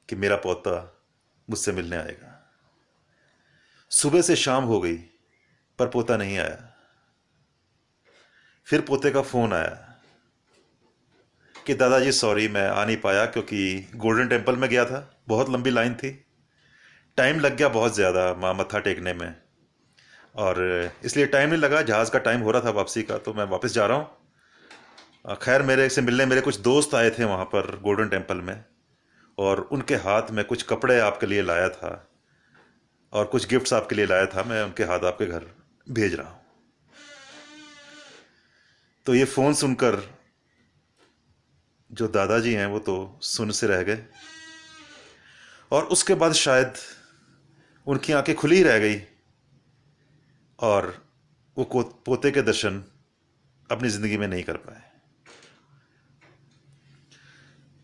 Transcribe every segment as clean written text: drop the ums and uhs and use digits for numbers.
कि मेरा पोता मुझसे मिलने आएगा। सुबह से शाम हो गई पर पोता नहीं आया। फिर पोते का फोन आया कि दादाजी सॉरी मैं आ नहीं पाया क्योंकि गोल्डन टेम्पल में गया था, बहुत लंबी लाइन थी, टाइम लग गया बहुत ज़्यादा माँ मत्था टेकने में, और इसलिए टाइम नहीं लगा, जहाज़ का टाइम हो रहा था वापसी का, तो मैं वापस जा रहा हूँ। खैर मेरे से मिलने मेरे कुछ दोस्त आए थे वहाँ पर गोल्डन टेम्पल में, और उनके हाथ में कुछ कपड़े आपके लिए लाया था और कुछ गिफ्ट्स आपके लिए लाया था, मैं उनके हाथ आपके घर भेज रहा हूँ। तो ये फ़ोन सुनकर जो दादाजी हैं वो तो सुन से रह गए, और उसके बाद शायद उनकी आंखें खुली ही रह गई, और वो पोते के दर्शन अपनी ज़िंदगी में नहीं कर पाए।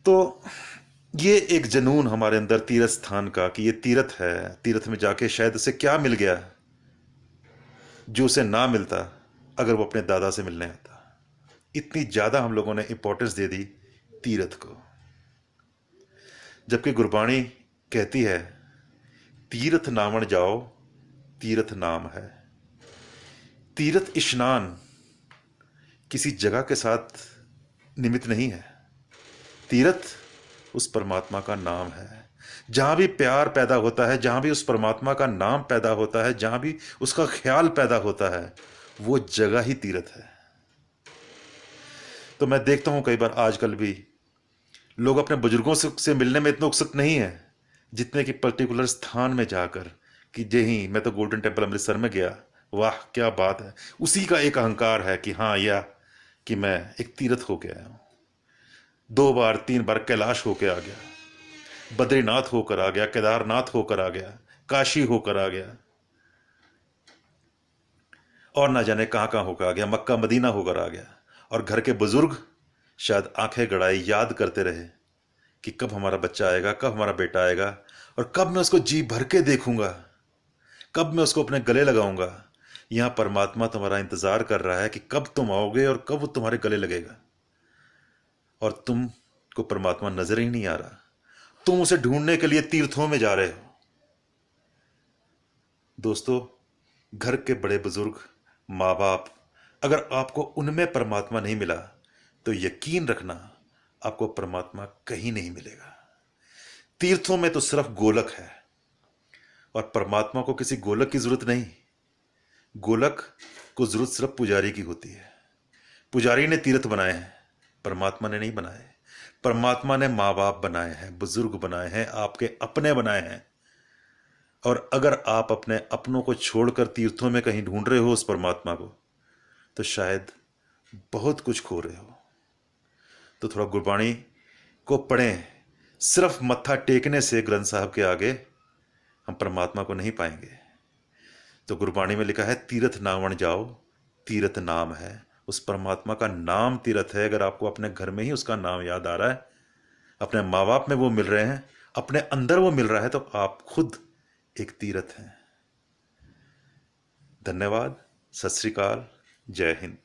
तो ये एक जनून हमारे अंदर तीर्थ स्थान का, कि ये तीर्थ है, तीर्थ में जाके शायद उसे क्या मिल गया जो उसे ना मिलता अगर वो अपने दादा से मिलने आता। इतनी ज़्यादा हम लोगों ने इंपॉर्टेंस दे दी तीर्थ को, जबकि गुरबाणी कहती है तीर्थ नावण जाओ तीर्थ नाम है। तीर्थ स्नान किसी जगह के साथ निमित्त नहीं है, तीर्थ उस परमात्मा का नाम है। जहां भी प्यार पैदा होता है, जहां भी उस परमात्मा का नाम पैदा होता है, जहां भी उसका ख्याल पैदा होता है, वो जगह ही तीर्थ है। तो मैं देखता हूं कई बार आजकल भी लोग अपने बुजुर्गों से मिलने में इतने उत्सुक नहीं है जितने कि पर्टिकुलर स्थान में जाकर, कि यही मैं तो गोल्डन टेम्पल अमृतसर में गया, वाह क्या बात है, उसी का एक अहंकार है कि हाँ, या कि मैं एक तीर्थ होके आया हूं, 2 बार 3 बार कैलाश होके आ गया, बद्रीनाथ होकर आ गया, केदारनाथ होकर आ गया, काशी होकर आ गया, और ना जाने कहां कहां होकर आ गया, मक्का मदीना होकर आ गया। और घर के बुजुर्ग शायद आंखें गड़ाई याद करते रहे कि कब हमारा बच्चा आएगा, कब हमारा बेटा आएगा, और कब मैं उसको जी भर के देखूंगा, कब मैं उसको अपने गले लगाऊंगा। यहां परमात्मा तुम्हारा इंतजार कर रहा है कि कब तुम आओगे और कब वो तुम्हारे गले लगेगा, और तुम को परमात्मा नजर ही नहीं आ रहा, तुम उसे ढूंढने के लिए तीर्थों में जा रहे हो। दोस्तों, घर के बड़े बुजुर्ग, माँ बाप, अगर आपको उनमें परमात्मा नहीं मिला तो यकीन रखना आपको परमात्मा कहीं नहीं मिलेगा। तीर्थों में तो सिर्फ गोलक है, और परमात्मा को किसी गोलक की जरूरत नहीं। गोलक को जरूरत सिर्फ पुजारी की होती है। पुजारी ने तीर्थ बनाए हैं, परमात्मा ने नहीं बनाए। परमात्मा ने माँ बाप बनाए हैं, बुजुर्ग बनाए हैं, आपके अपने बनाए हैं। और अगर आप अपने अपनों को छोड़कर तीर्थों में कहीं ढूंढ रहे हो उस परमात्मा को, तो शायद बहुत कुछ खो रहे हो। तो थोड़ा गुरबाणी को पढ़ें। सिर्फ मत्था टेकने से ग्रंथ साहब के आगे हम परमात्मा को नहीं पाएंगे। तो गुरबाणी में लिखा है तीर्थ नावण जाओ तीर्थ नाम है। उस परमात्मा का नाम तीर्थ है। अगर आपको अपने घर में ही उसका नाम याद आ रहा है, अपने माँ बाप में वो मिल रहे हैं, अपने अंदर वो मिल रहा है, तो आप खुद एक तीर्थ हैं। धन्यवाद। सत श्री अकाल। जय हिंद।